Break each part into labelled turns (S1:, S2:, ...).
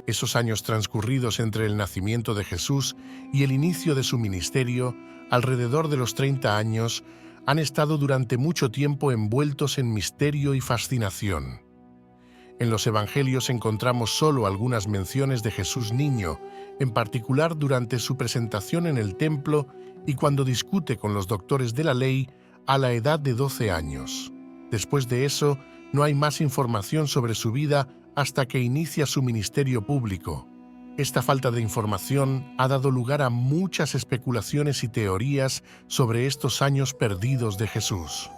S1: Esos años transcurridos entre el nacimiento de Jesús y el inicio de su ministerio, alrededor de los 30 años, han estado durante mucho tiempo envueltos en misterio y fascinación. En los Evangelios encontramos solo algunas menciones de Jesús niño, en particular durante su presentación en el templo y cuando discute con los doctores de la ley a la edad de 12 años. Después de eso, no hay más información sobre su vida hasta que inicia su ministerio público. Esta falta de información ha dado lugar a muchas especulaciones y teorías sobre estos años perdidos de Jesús.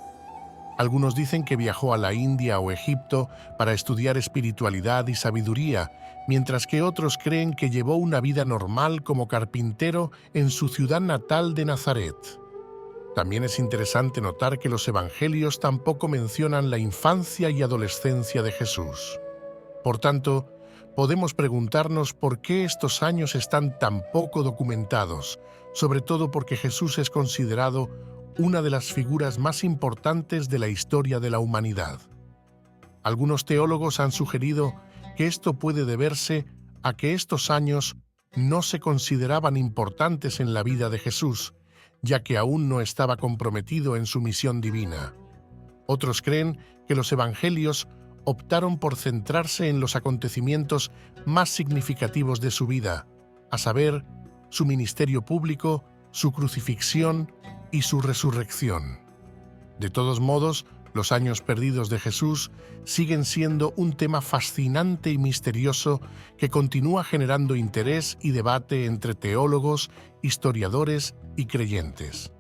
S1: Algunos dicen que viajó a la India o Egipto para estudiar espiritualidad y sabiduría, mientras que otros creen que llevó una vida normal como carpintero en su ciudad natal de Nazaret. También es interesante notar que los evangelios tampoco mencionan la infancia y adolescencia de Jesús. Por tanto, podemos preguntarnos por qué estos años están tan poco documentados, sobre todo porque Jesús es considerado una de las figuras más importantes de la historia de la humanidad. Algunos teólogos han sugerido que esto puede deberse a que estos años no se consideraban importantes en la vida de Jesús, ya que aún no estaba comprometido en su misión divina. Otros creen que los evangelios optaron por centrarse en los acontecimientos más significativos de su vida, a saber, su ministerio público, su crucifixión y su resurrección. De todos modos, los años perdidos de Jesús siguen siendo un tema fascinante y misterioso que continúa generando interés y debate entre teólogos, historiadores y creyentes.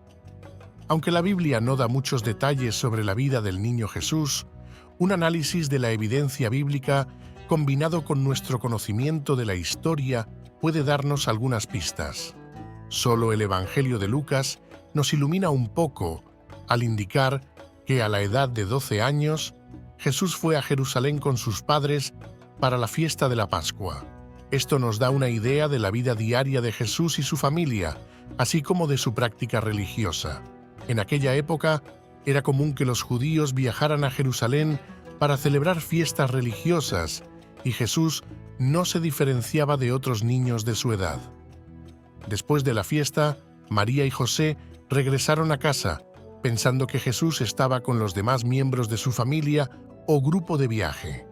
S1: Aunque la Biblia no da muchos detalles sobre la vida del niño Jesús, un análisis de la evidencia bíblica, combinado con nuestro conocimiento de la historia, puede darnos algunas pistas. Solo el Evangelio de Lucas nos ilumina un poco al indicar que a la edad de 12 años, Jesús fue a Jerusalén con sus padres para la fiesta de la Pascua. Esto nos da una idea de la vida diaria de Jesús y su familia, así como de su práctica religiosa. En aquella época, era común que los judíos viajaran a Jerusalén para celebrar fiestas religiosas, y Jesús no se diferenciaba de otros niños de su edad. Después de la fiesta, María y José regresaron a casa, pensando que Jesús estaba con los demás miembros de su familia o grupo de viaje.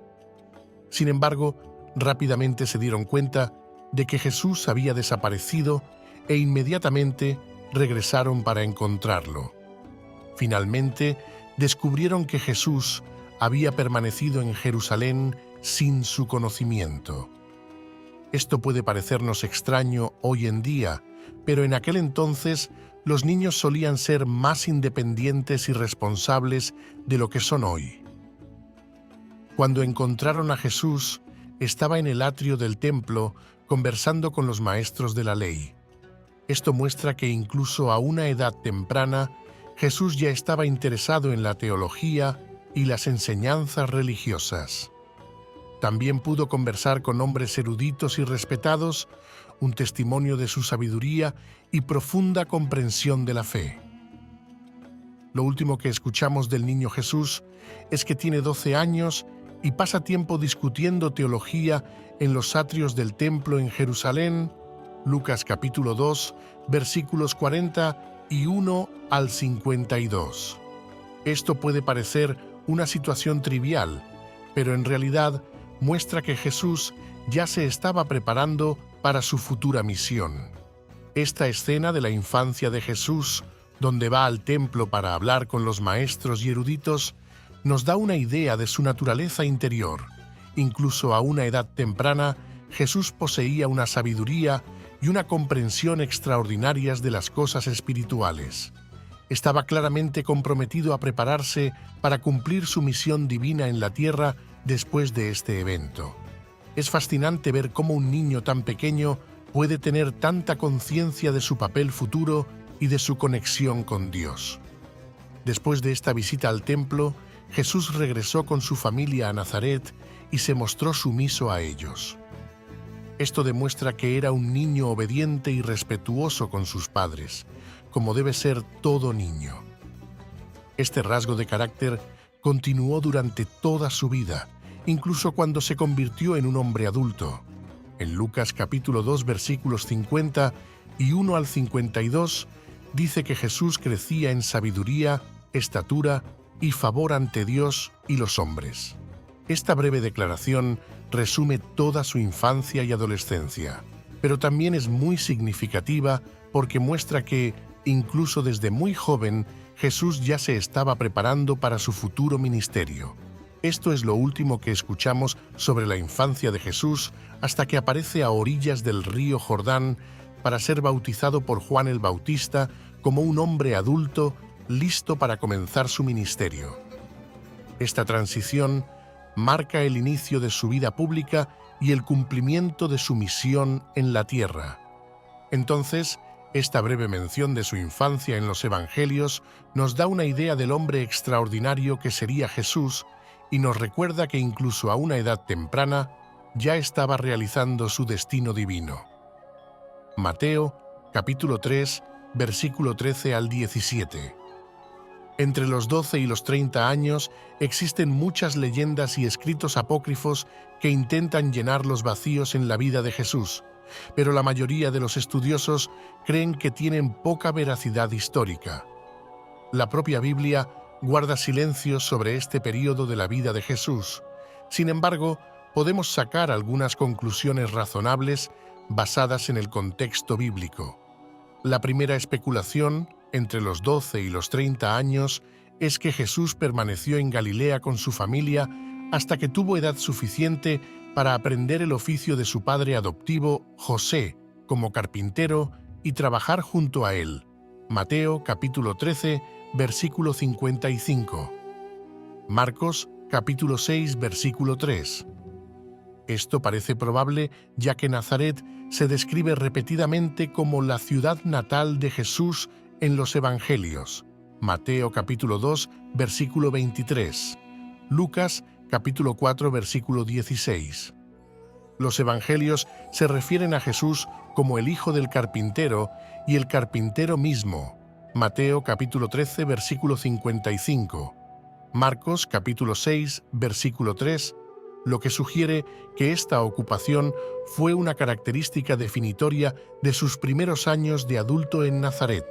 S1: Sin embargo, rápidamente se dieron cuenta de que Jesús había desaparecido e inmediatamente regresaron para encontrarlo. Finalmente, descubrieron que Jesús había permanecido en Jerusalén sin su conocimiento. Esto puede parecernos extraño hoy en día, pero en aquel entonces los niños solían ser más independientes y responsables de lo que son hoy. Cuando encontraron a Jesús, estaba en el atrio del templo conversando con los maestros de la ley. Esto muestra que incluso a una edad temprana, Jesús ya estaba interesado en la teología y las enseñanzas religiosas. También pudo conversar con hombres eruditos y respetados, un testimonio de su sabiduría y profunda comprensión de la fe. Lo último que escuchamos del niño Jesús es que tiene 12 años y pasa tiempo discutiendo teología en los atrios del templo en Jerusalén, Lucas capítulo 2, versículos 41 al 52. Esto puede parecer una situación trivial, pero en realidad muestra que Jesús ya se estaba preparando para su futura misión. Esta escena de la infancia de Jesús, donde va al templo para hablar con los maestros y eruditos, nos da una idea de su naturaleza interior. Incluso a una edad temprana, Jesús poseía una sabiduría y una comprensión extraordinarias de las cosas espirituales. Estaba claramente comprometido a prepararse para cumplir su misión divina en la tierra después de este evento. Es fascinante ver cómo un niño tan pequeño puede tener tanta conciencia de su papel futuro y de su conexión con Dios. Después de esta visita al templo, Jesús regresó con su familia a Nazaret y se mostró sumiso a ellos. Esto demuestra que era un niño obediente y respetuoso con sus padres, como debe ser todo niño. Este rasgo de carácter continuó durante toda su vida, incluso cuando se convirtió en un hombre adulto. En Lucas capítulo 2 versículos 50 y 1 al 52 dice que Jesús crecía en sabiduría, estatura y favor ante Dios y los hombres. Esta breve declaración resume toda su infancia y adolescencia, pero también es muy significativa porque muestra que, incluso desde muy joven, Jesús ya se estaba preparando para su futuro ministerio. Esto es lo último que escuchamos sobre la infancia de Jesús hasta que aparece a orillas del río Jordán para ser bautizado por Juan el Bautista como un hombre adulto listo para comenzar su ministerio. Esta transición marca el inicio de su vida pública y el cumplimiento de su misión en la tierra. Entonces, esta breve mención de su infancia en los Evangelios nos da una idea del hombre extraordinario que sería Jesús y nos recuerda que incluso a una edad temprana ya estaba realizando su destino divino. Mateo, capítulo 3, versículo 13 al 17. Entre los 12 y los 30 años existen muchas leyendas y escritos apócrifos que intentan llenar los vacíos en la vida de Jesús, pero la mayoría de los estudiosos creen que tienen poca veracidad histórica. La propia Biblia guarda silencio sobre este período de la vida de Jesús. Sin embargo, podemos sacar algunas conclusiones razonables basadas en el contexto bíblico. La primera especulación, entre los 12 y los 30 años, es que Jesús permaneció en Galilea con su familia hasta que tuvo edad suficiente para aprender el oficio de su padre adoptivo, José, como carpintero y trabajar junto a él. Mateo capítulo 13, versículo 55. Marcos capítulo 6, versículo 3. Esto parece probable ya que Nazaret se describe repetidamente como la ciudad natal de Jesús en los Evangelios. Mateo capítulo 2, versículo 23. Lucas capítulo 4, versículo 16. Los Evangelios se refieren a Jesús como el hijo del carpintero y el carpintero mismo. Mateo capítulo 13, versículo 55. Marcos capítulo 6, versículo 3, lo que sugiere que esta ocupación fue una característica definitoria de sus primeros años de adulto en Nazaret.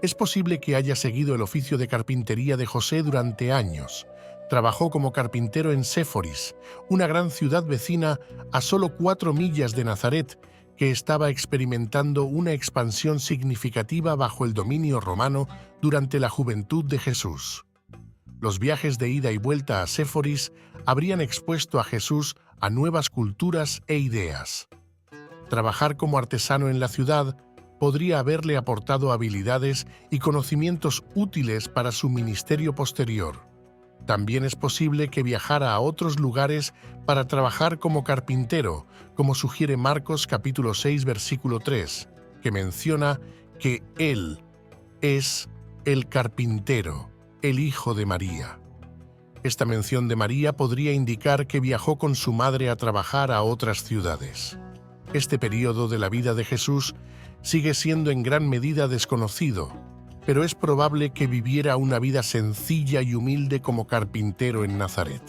S1: Es posible que haya seguido el oficio de carpintería de José durante años. Trabajó como carpintero en Séforis, una gran ciudad vecina a solo 4 millas de Nazaret, que estaba experimentando una expansión significativa bajo el dominio romano durante la juventud de Jesús. Los viajes de ida y vuelta a Séforis habrían expuesto a Jesús a nuevas culturas e ideas. Trabajar como artesano en la ciudad podría haberle aportado habilidades y conocimientos útiles para su ministerio posterior. También es posible que viajara a otros lugares para trabajar como carpintero, como sugiere Marcos capítulo 6, versículo 3, que menciona que él es el carpintero, el hijo de María. Esta mención de María podría indicar que viajó con su madre a trabajar a otras ciudades. Este período de la vida de Jesús sigue siendo en gran medida desconocido, pero es probable que viviera una vida sencilla y humilde como carpintero en Nazaret.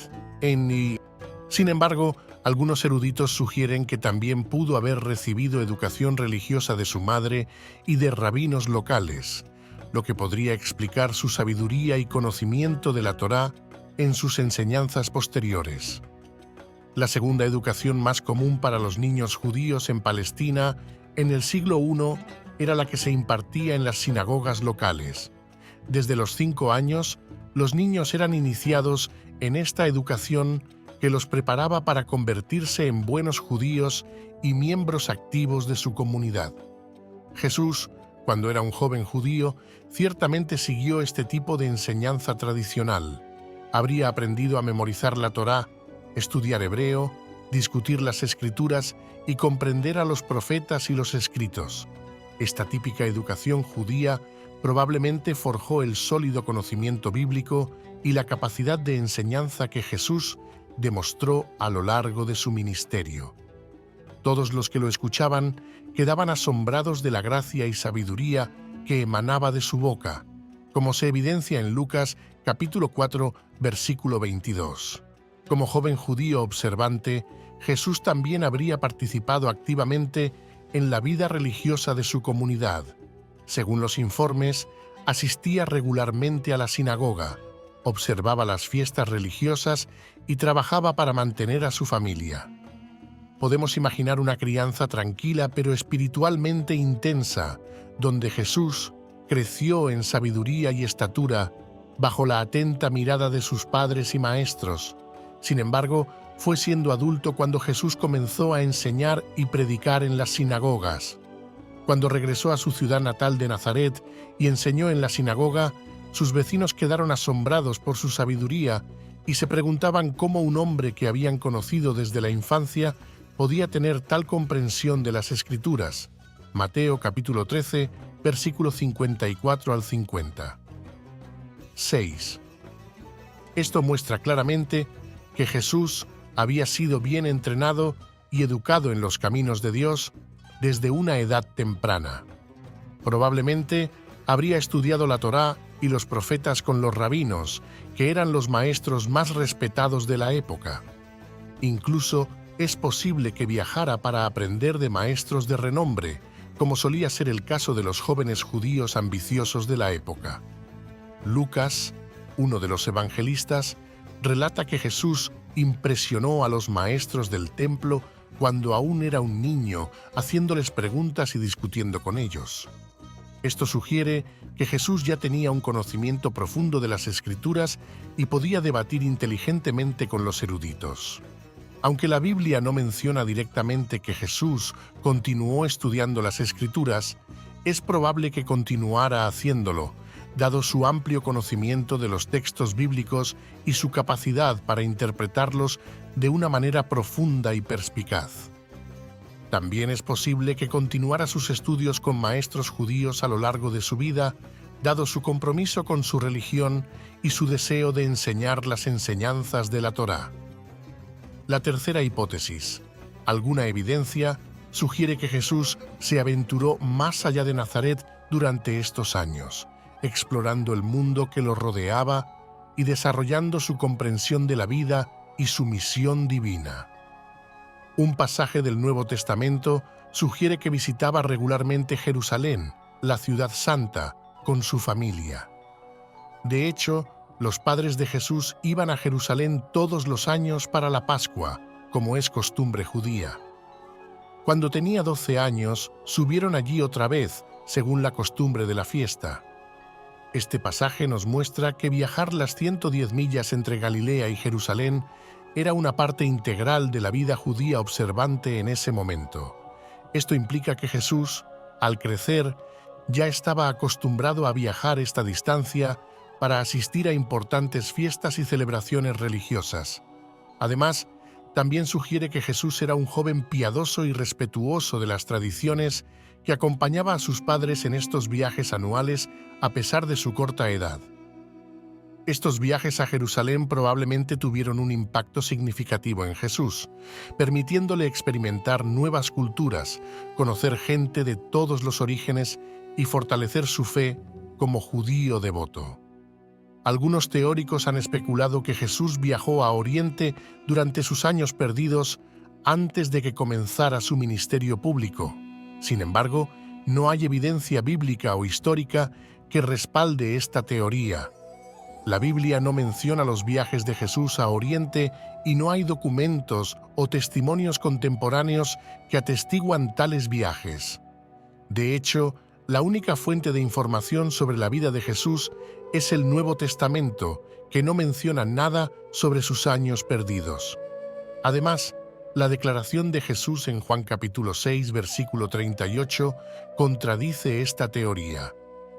S1: Sin embargo, algunos eruditos sugieren que también pudo haber recibido educación religiosa de su madre y de rabinos locales, lo que podría explicar su sabiduría y conocimiento de la Torá en sus enseñanzas posteriores. La segunda educación más común para los niños judíos en Palestina en el siglo I era la que se impartía en las sinagogas locales. Desde los 5 años, los niños eran iniciados en esta educación que los preparaba para convertirse en buenos judíos y miembros activos de su comunidad. Jesús, cuando era un joven judío, ciertamente siguió este tipo de enseñanza tradicional. Habría aprendido a memorizar la Torá, estudiar hebreo, discutir las Escrituras y comprender a los profetas y los escritos. Esta típica educación judía probablemente forjó el sólido conocimiento bíblico y la capacidad de enseñanza que Jesús demostró a lo largo de su ministerio. Todos los que lo escuchaban quedaban asombrados de la gracia y sabiduría que emanaba de su boca, como se evidencia en Lucas capítulo 4, versículo 22. Como joven judío observante, Jesús también habría participado activamente en la vida religiosa de su comunidad. Según los informes, asistía regularmente a la sinagoga, observaba las fiestas religiosas y trabajaba para mantener a su familia. Podemos imaginar una crianza tranquila pero espiritualmente intensa, donde Jesús creció en sabiduría y estatura bajo la atenta mirada de sus padres y maestros. Sin embargo, fue siendo adulto cuando Jesús comenzó a enseñar y predicar en las sinagogas. Cuando regresó a su ciudad natal de Nazaret y enseñó en la sinagoga, sus vecinos quedaron asombrados por su sabiduría y se preguntaban cómo un hombre que habían conocido desde la infancia podía tener tal comprensión de las Escrituras. Mateo capítulo 13, versículo 54 al 50. 6. Esto muestra claramente que Jesús había sido bien entrenado y educado en los caminos de Dios desde una edad temprana. Probablemente habría estudiado la Torá y los profetas con los rabinos, que eran los maestros más respetados de la época. Incluso es posible que viajara para aprender de maestros de renombre, como solía ser el caso de los jóvenes judíos ambiciosos de la época. Lucas, uno de los evangelistas, relata que Jesús impresionó a los maestros del templo cuando aún era un niño, haciéndoles preguntas y discutiendo con ellos. Esto sugiere que Jesús ya tenía un conocimiento profundo de las Escrituras y podía debatir inteligentemente con los eruditos. Aunque la Biblia no menciona directamente que Jesús continuó estudiando las Escrituras, es probable que continuara haciéndolo, dado su amplio conocimiento de los textos bíblicos y su capacidad para interpretarlos de una manera profunda y perspicaz. También es posible que continuara sus estudios con maestros judíos a lo largo de su vida, dado su compromiso con su religión y su deseo de enseñar las enseñanzas de la Torá. La tercera hipótesis, alguna evidencia, sugiere que Jesús se aventuró más allá de Nazaret durante estos años, explorando el mundo que lo rodeaba y desarrollando su comprensión de la vida y su misión divina. Un pasaje del Nuevo Testamento sugiere que visitaba regularmente Jerusalén, la ciudad santa, con su familia. De hecho, los padres de Jesús iban a Jerusalén todos los años para la Pascua, como es costumbre judía. Cuando tenía 12 años, subieron allí otra vez, según la costumbre de la fiesta. Este pasaje nos muestra que viajar las 110 millas entre Galilea y Jerusalén era una parte integral de la vida judía observante en ese momento. Esto implica que Jesús, al crecer, ya estaba acostumbrado a viajar esta distancia para asistir a importantes fiestas y celebraciones religiosas. Además, también sugiere que Jesús era un joven piadoso y respetuoso de las tradiciones que acompañaba a sus padres en estos viajes anuales a pesar de su corta edad. Estos viajes a Jerusalén probablemente tuvieron un impacto significativo en Jesús, permitiéndole experimentar nuevas culturas, conocer gente de todos los orígenes y fortalecer su fe como judío devoto. Algunos teóricos han especulado que Jesús viajó a Oriente durante sus años perdidos antes de que comenzara su ministerio público. Sin embargo, no hay evidencia bíblica o histórica que respalde esta teoría. La Biblia no menciona los viajes de Jesús a Oriente y no hay documentos o testimonios contemporáneos que atestiguan tales viajes. De hecho, la única fuente de información sobre la vida de Jesús es el Nuevo Testamento, que no menciona nada sobre sus años perdidos. Además, la declaración de Jesús en Juan capítulo 6, versículo 38, contradice esta teoría.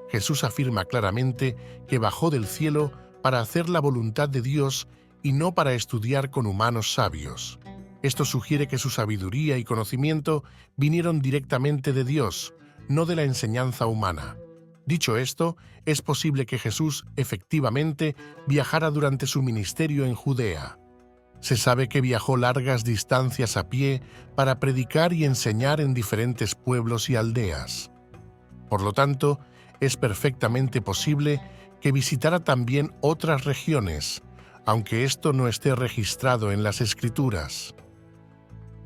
S1: Jesús afirma claramente que bajó del cielo para hacer la voluntad de Dios y no para estudiar con humanos sabios. Esto sugiere que su sabiduría y conocimiento vinieron directamente de Dios, no de la enseñanza humana. Dicho esto, es posible que Jesús efectivamente viajara durante su ministerio en Judea. Se sabe que viajó largas distancias a pie para predicar y enseñar en diferentes pueblos y aldeas. Por lo tanto, es perfectamente posible que visitara también otras regiones, aunque esto no esté registrado en las Escrituras.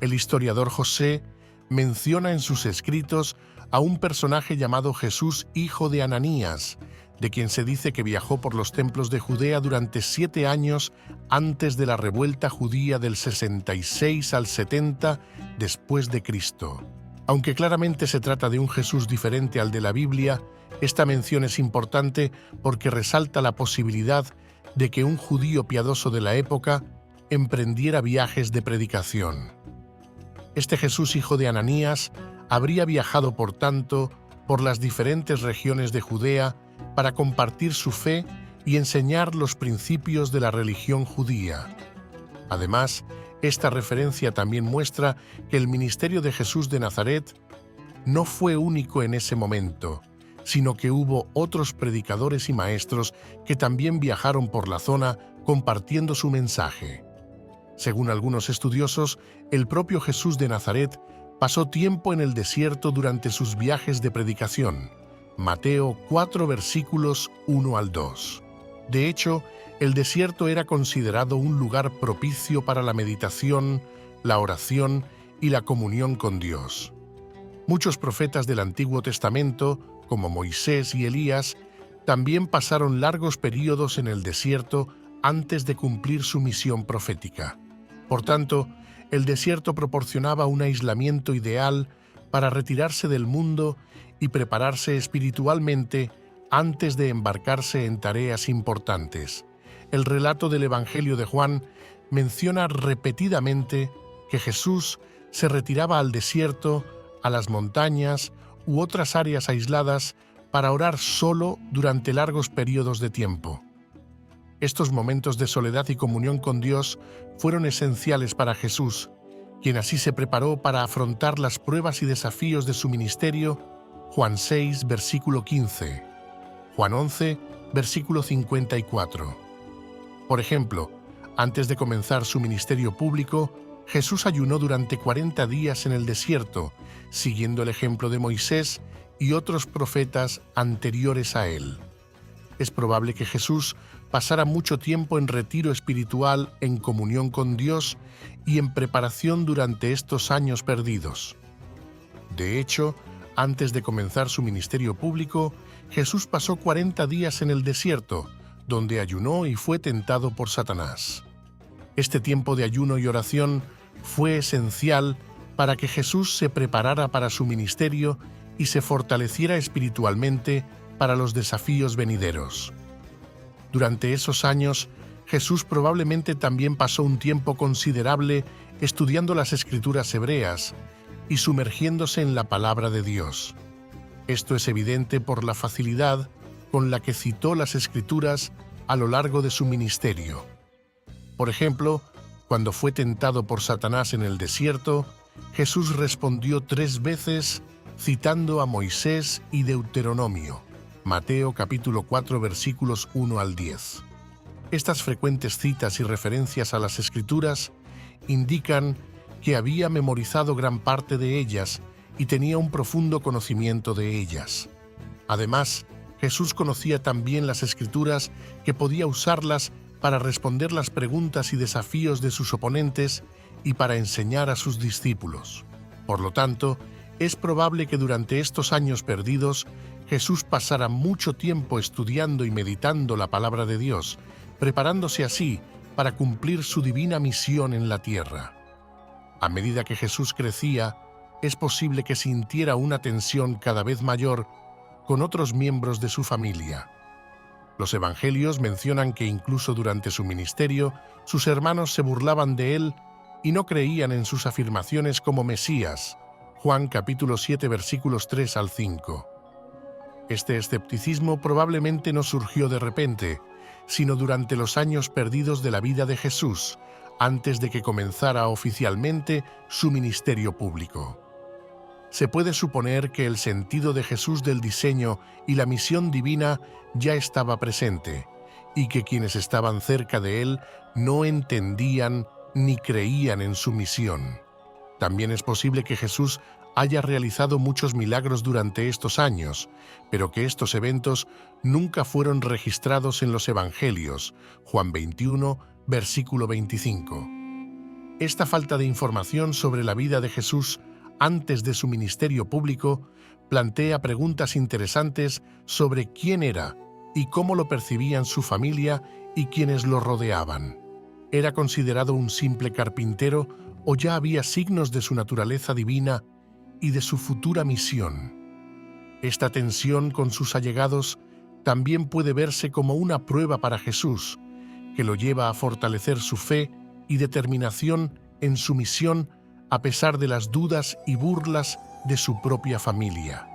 S1: El historiador José menciona en sus escritos a un personaje llamado Jesús, hijo de Ananías, de quien se dice que viajó por los templos de Judea durante 7 años antes de la revuelta judía del 66 al 70 después de Cristo. Aunque claramente se trata de un Jesús diferente al de la Biblia, esta mención es importante porque resalta la posibilidad de que un judío piadoso de la época emprendiera viajes de predicación. Este Jesús, hijo de Ananías, habría viajado, por tanto, por las diferentes regiones de Judea para compartir su fe y enseñar los principios de la religión judía. Además, esta referencia también muestra que el ministerio de Jesús de Nazaret no fue único en ese momento, sino que hubo otros predicadores y maestros que también viajaron por la zona compartiendo su mensaje. Según algunos estudiosos, el propio Jesús de Nazaret pasó tiempo en el desierto durante sus viajes de predicación. Mateo 4, versículos 1 al 2. De hecho, el desierto era considerado un lugar propicio para la meditación, la oración y la comunión con Dios. Muchos profetas del Antiguo Testamento, como Moisés y Elías, también pasaron largos períodos en el desierto antes de cumplir su misión profética. Por tanto, el desierto proporcionaba un aislamiento ideal para retirarse del mundo y prepararse espiritualmente antes de embarcarse en tareas importantes. El relato del Evangelio de Juan menciona repetidamente que Jesús se retiraba al desierto, a las montañas u otras áreas aisladas para orar solo durante largos periodos de tiempo. Estos momentos de soledad y comunión con Dios fueron esenciales para Jesús, quien así se preparó para afrontar las pruebas y desafíos de su ministerio. Juan 6, versículo 15. Juan 11, versículo 54. Por ejemplo, antes de comenzar su ministerio público, Jesús ayunó durante 40 días en el desierto, siguiendo el ejemplo de Moisés y otros profetas anteriores a él. Es probable que Jesús pasara mucho tiempo en retiro espiritual, en comunión con Dios y en preparación durante estos años perdidos. De hecho, antes de comenzar su ministerio público, Jesús pasó 40 días en el desierto, donde ayunó y fue tentado por Satanás. Este tiempo de ayuno y oración fue esencial para que Jesús se preparara para su ministerio y se fortaleciera espiritualmente para los desafíos venideros. Durante esos años, Jesús probablemente también pasó un tiempo considerable estudiando las Escrituras hebreas y sumergiéndose en la palabra de Dios. Esto es evidente por la facilidad con la que citó las Escrituras a lo largo de su ministerio. Por ejemplo, cuando fue tentado por Satanás en el desierto, Jesús respondió 3 veces citando a Moisés y Deuteronomio. Mateo capítulo 4 versículos 1 al 10. Estas frecuentes citas y referencias a las Escrituras indican que había memorizado gran parte de ellas y tenía un profundo conocimiento de ellas. Además, Jesús conocía también las Escrituras que podía usarlas para responder las preguntas y desafíos de sus oponentes y para enseñar a sus discípulos. Por lo tanto, es probable que durante estos años perdidos, Jesús pasara mucho tiempo estudiando y meditando la palabra de Dios, preparándose así para cumplir su divina misión en la tierra. A medida que Jesús crecía, es posible que sintiera una tensión cada vez mayor con otros miembros de su familia. Los evangelios mencionan que incluso durante su ministerio, sus hermanos se burlaban de él y no creían en sus afirmaciones como Mesías. Juan capítulo 7 versículos 3 al 5. Este escepticismo probablemente no surgió de repente, sino durante los años perdidos de la vida de Jesús, antes de que comenzara oficialmente su ministerio público. Se puede suponer que el sentido de Jesús del diseño y la misión divina ya estaba presente, y que quienes estaban cerca de él no entendían ni creían en su misión. También es posible que Jesús haya realizado muchos milagros durante estos años, pero que estos eventos nunca fueron registrados en los Evangelios. Juan 21, versículo 25. Esta falta de información sobre la vida de Jesús antes de su ministerio público plantea preguntas interesantes sobre quién era y cómo lo percibían su familia y quienes lo rodeaban. ¿Era considerado un simple carpintero o ya había signos de su naturaleza divina y de su futura misión? Esta tensión con sus allegados también puede verse como una prueba para Jesús, que lo lleva a fortalecer su fe y determinación en su misión a pesar de las dudas y burlas de su propia familia.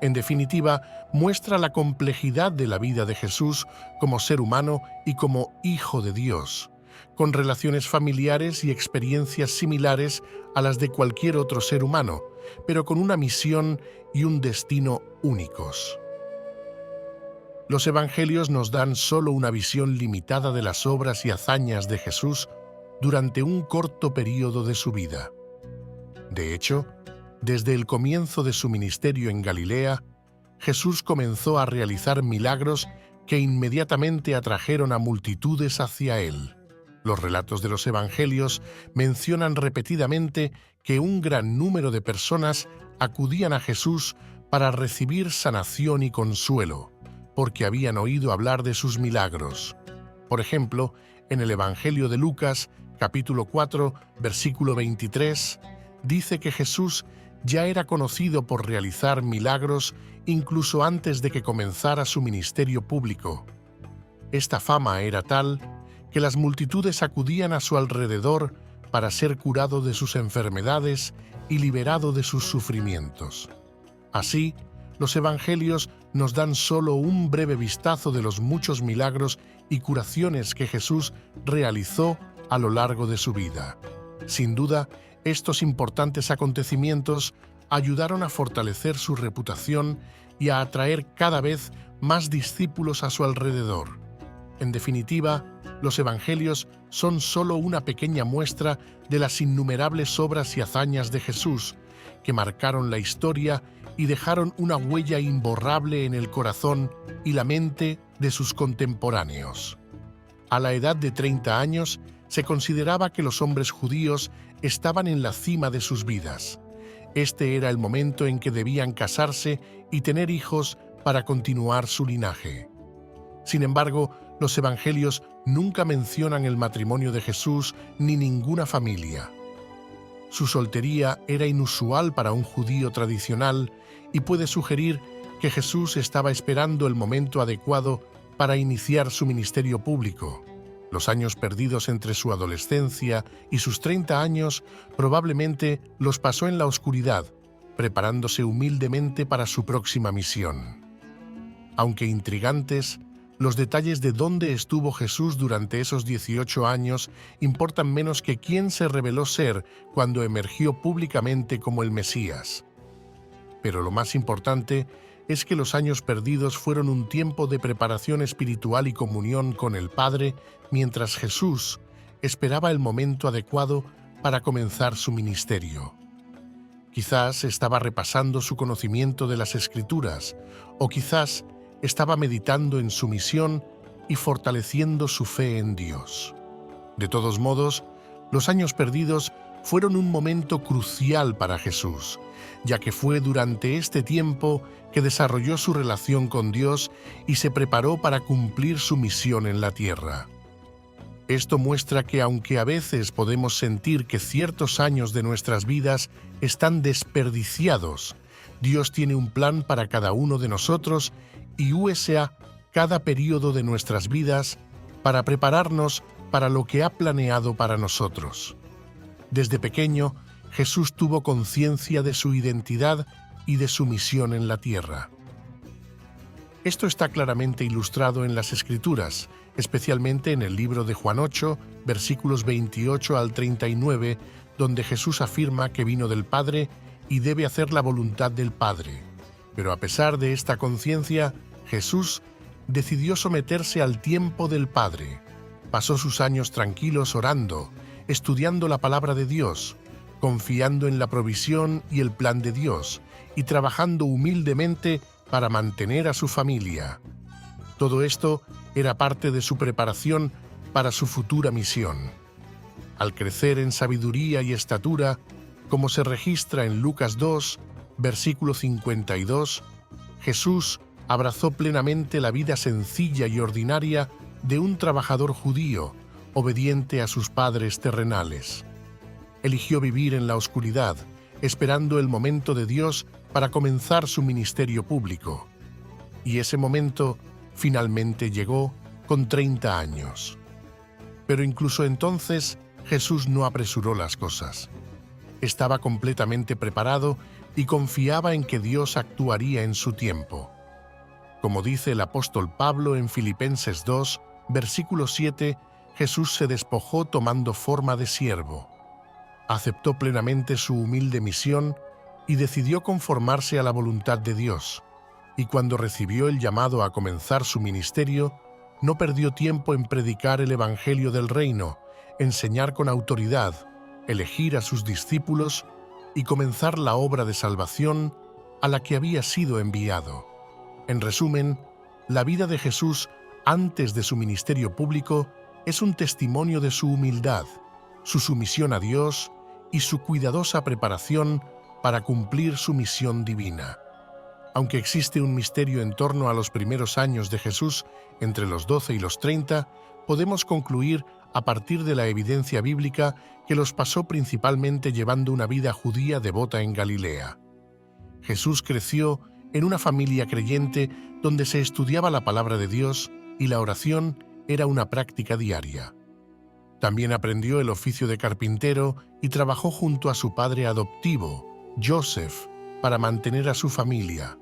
S1: En definitiva, muestra la complejidad de la vida de Jesús como ser humano y como Hijo de Dios, con relaciones familiares y experiencias similares a las de cualquier otro ser humano, pero con una misión y un destino únicos. Los evangelios nos dan solo una visión limitada de las obras y hazañas de Jesús durante un corto periodo de su vida. De hecho, desde el comienzo de su ministerio en Galilea, Jesús comenzó a realizar milagros que inmediatamente atrajeron a multitudes hacia él. Los relatos de los evangelios mencionan repetidamente que un gran número de personas acudían a Jesús para recibir sanación y consuelo, porque habían oído hablar de sus milagros. Por ejemplo, en el Evangelio de Lucas, capítulo 4, versículo 23, dice que Jesús ya era conocido por realizar milagros incluso antes de que comenzara su ministerio público. Esta fama era tal que las multitudes acudían a su alrededor para ser curado de sus enfermedades y liberado de sus sufrimientos. Así, los evangelios nos dan solo un breve vistazo de los muchos milagros y curaciones que Jesús realizó a lo largo de su vida. Sin duda, estos importantes acontecimientos ayudaron a fortalecer su reputación y a atraer cada vez más discípulos a su alrededor. En definitiva, los evangelios son solo una pequeña muestra de las innumerables obras y hazañas de Jesús que marcaron la historia y dejaron una huella imborrable en el corazón y la mente de sus contemporáneos. A la edad de 30 años, se consideraba que los hombres judíos estaban en la cima de sus vidas. Este era el momento en que debían casarse y tener hijos para continuar su linaje. Sin embargo, los evangelios nunca mencionan el matrimonio de Jesús ni ninguna familia. Su soltería era inusual para un judío tradicional y puede sugerir que Jesús estaba esperando el momento adecuado para iniciar su ministerio público. Los años perdidos entre su adolescencia y sus 30 años probablemente los pasó en la oscuridad, preparándose humildemente para su próxima misión. Aunque intrigantes, los detalles de dónde estuvo Jesús durante esos 18 años importan menos que quién se reveló ser cuando emergió públicamente como el Mesías. Pero lo más importante es que los años perdidos fueron un tiempo de preparación espiritual y comunión con el Padre, mientras Jesús esperaba el momento adecuado para comenzar su ministerio. Quizás estaba repasando su conocimiento de las Escrituras, o quizás estaba meditando en su misión y fortaleciendo su fe en Dios. De todos modos, los años perdidos fueron un momento crucial para Jesús, ya que fue durante este tiempo que desarrolló su relación con Dios y se preparó para cumplir su misión en la tierra. Esto muestra que aunque a veces podemos sentir que ciertos años de nuestras vidas están desperdiciados, Dios tiene un plan para cada uno de nosotros y usa cada periodo de nuestras vidas para prepararnos para lo que ha planeado para nosotros. Desde pequeño, Jesús tuvo conciencia de su identidad y de su misión en la tierra. Esto está claramente ilustrado en las Escrituras, especialmente en el libro de Juan 8, versículos 28 al 39, donde Jesús afirma que vino del Padre y debe hacer la voluntad del Padre. Pero a pesar de esta conciencia, Jesús decidió someterse al tiempo del Padre. Pasó sus años tranquilos orando, estudiando la palabra de Dios, confiando en la provisión y el plan de Dios, y trabajando humildemente para mantener a su familia. Todo esto era parte de su preparación para su futura misión. Al crecer en sabiduría y estatura, como se registra en Lucas 2, versículo 52, Jesús abrazó plenamente la vida sencilla y ordinaria de un trabajador judío, obediente a sus padres terrenales. Eligió vivir en la oscuridad, esperando el momento de Dios para comenzar su ministerio público. Y ese momento finalmente llegó con 30 años. Pero incluso entonces, Jesús no apresuró las cosas. Estaba completamente preparado y confiaba en que Dios actuaría en su tiempo. Como dice el apóstol Pablo en Filipenses 2, versículo 7, Jesús se despojó tomando forma de siervo. Aceptó plenamente su humilde misión y decidió conformarse a la voluntad de Dios. Y cuando recibió el llamado a comenzar su ministerio, no perdió tiempo en predicar el Evangelio del Reino, enseñar con autoridad, elegir a sus discípulos y comenzar la obra de salvación a la que había sido enviado. En resumen, la vida de Jesús antes de su ministerio público es un testimonio de su humildad, su sumisión a Dios y su cuidadosa preparación para cumplir su misión divina. Aunque existe un misterio en torno a los primeros años de Jesús, entre los 12 y los 30, podemos concluir, a partir de la evidencia bíblica, que los pasó principalmente llevando una vida judía devota en Galilea. Jesús creció en una familia creyente donde se estudiaba la palabra de Dios y la oración era una práctica diaria. También aprendió el oficio de carpintero y trabajó junto a su padre adoptivo, Joseph, para mantener a su familia.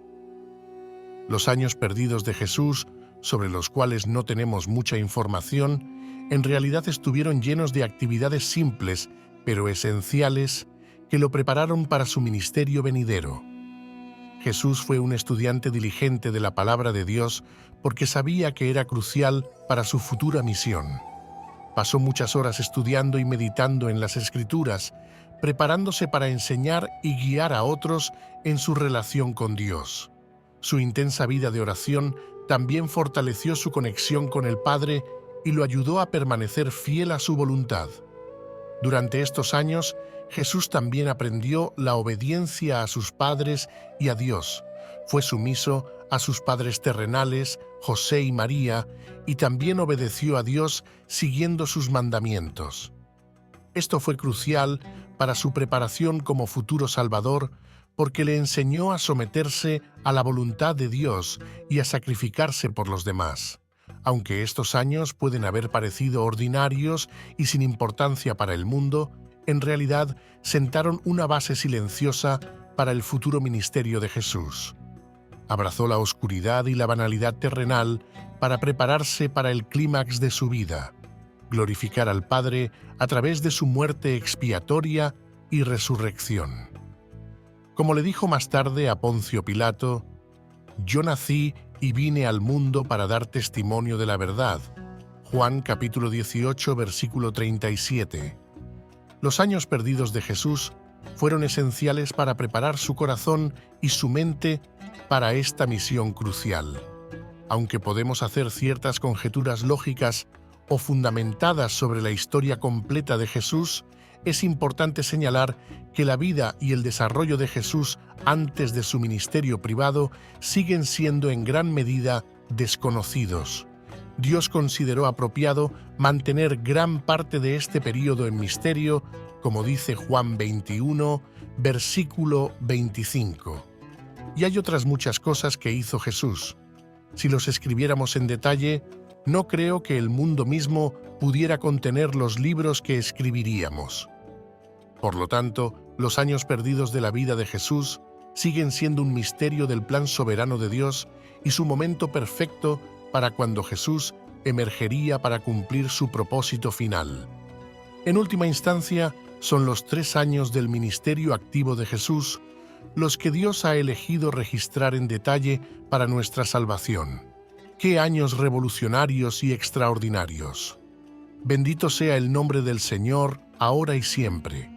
S1: Los años perdidos de Jesús, sobre los cuales no tenemos mucha información, en realidad estuvieron llenos de actividades simples, pero esenciales, que lo prepararon para su ministerio venidero. Jesús fue un estudiante diligente de la palabra de Dios porque sabía que era crucial para su futura misión. Pasó muchas horas estudiando y meditando en las Escrituras, preparándose para enseñar y guiar a otros en su relación con Dios. Su intensa vida de oración también fortaleció su conexión con el Padre y lo ayudó a permanecer fiel a su voluntad. Durante estos años, Jesús también aprendió la obediencia a sus padres y a Dios. Fue sumiso a sus padres terrenales, José y María, y también obedeció a Dios siguiendo sus mandamientos. Esto fue crucial para su preparación como futuro Salvador, porque le enseñó a someterse a la voluntad de Dios y a sacrificarse por los demás. Aunque estos años pueden haber parecido ordinarios y sin importancia para el mundo, en realidad sentaron una base silenciosa para el futuro ministerio de Jesús. Abrazó la oscuridad y la banalidad terrenal para prepararse para el clímax de su vida, glorificar al Padre a través de su muerte expiatoria y resurrección. Como le dijo más tarde a Poncio Pilato, «Yo nací y vine al mundo para dar testimonio de la verdad». Juan capítulo 18, versículo 37. Los años perdidos de Jesús fueron esenciales para preparar su corazón y su mente para esta misión crucial. Aunque podemos hacer ciertas conjeturas lógicas o fundamentadas sobre la historia completa de Jesús, es importante señalar que la vida y el desarrollo de Jesús antes de su ministerio privado siguen siendo en gran medida desconocidos. Dios consideró apropiado mantener gran parte de este período en misterio, como dice Juan 21, versículo 25. Y hay otras muchas cosas que hizo Jesús. Si los escribiéramos en detalle, no creo que el mundo mismo pudiera contener los libros que escribiríamos. Por lo tanto, los años perdidos de la vida de Jesús siguen siendo un misterio del plan soberano de Dios y su momento perfecto para cuando Jesús emergería para cumplir su propósito final. En última instancia, son los 3 años del ministerio activo de Jesús los que Dios ha elegido registrar en detalle para nuestra salvación. ¡Qué años revolucionarios y extraordinarios! Bendito sea el nombre del Señor, ahora y siempre.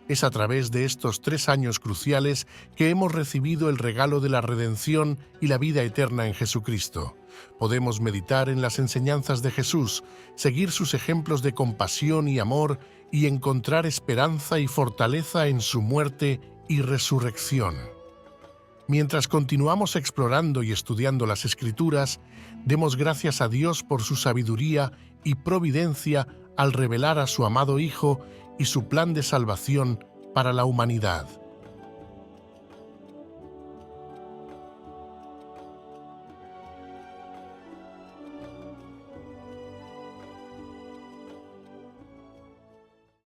S1: Es a través de estos 3 años cruciales que hemos recibido el regalo de la redención y la vida eterna en Jesucristo. podemos meditar en las enseñanzas de Jesús, seguir sus ejemplos de compasión y amor y encontrar esperanza y fortaleza en su muerte y resurrección. Mientras continuamos explorando y estudiando las Escrituras, demos gracias a Dios por su sabiduría y providencia al revelar a su amado Hijo y su plan de salvación para la humanidad.